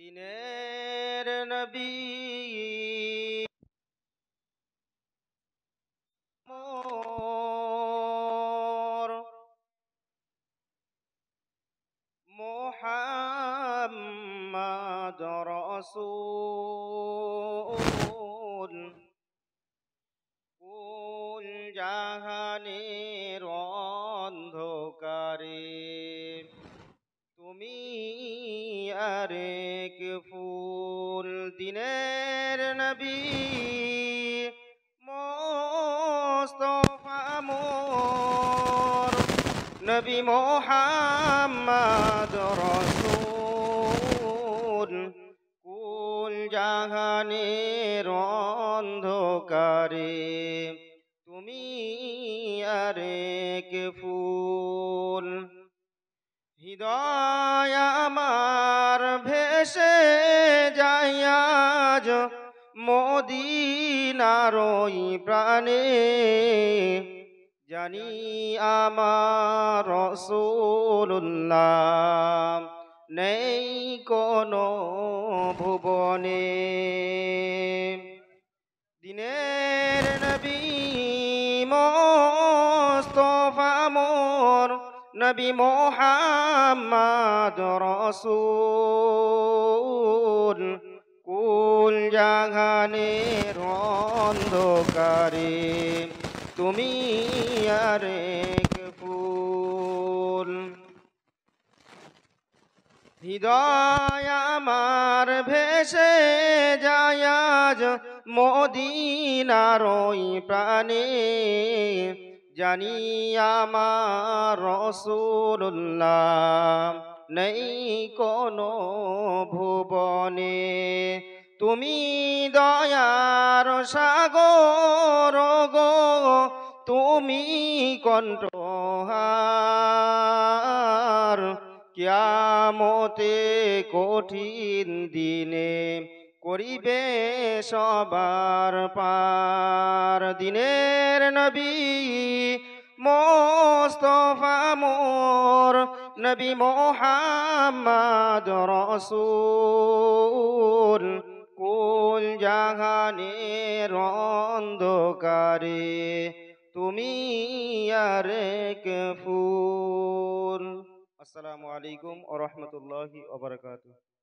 দিনের নবী মোর মুহাম্মদ রাসূল কুল জাহানের অন্ধকারে তুমি আরেক ফুল। দিনের নবী মোস্তফা মোর নবী মুহাম্মদ রাসূল কুল জাহানের অন্ধকারে তুমি আরেক ফুল। হৃদয় আমার ভেসে যায় আজ মদিনার ওই প্রাণে, জানি আমার রাসূলুল্লাহ নেই কোনো ভুবনে। দিনের নবী মুস্তাফা মোর নবী মুহাম্মদ রাসূল কুল জাহানের অন্ধকারে তুমি আরেক ফুল। হৃদয় আমার ভেসে যায় আজ মদিনার ওই প্রাণে, জানি আমার রাসূলুল্লাহ নেই কোনো ভুবনে। তুমি দয়ার সাগর গো, তুমি কণ্ঠহার, কিয়ামতে কঠিন দিনে করিবে সবার পার। দিনের নবী মুস্তাফা মোর নবী মুহাম্মদ রাসূল কুল জাহানের অন্ধকারে তুমি আরেক ফুল। আসসালামু আলাইকুম ওয়া রাহমাতুল্লাহি ওয়া বারাকাতুহু।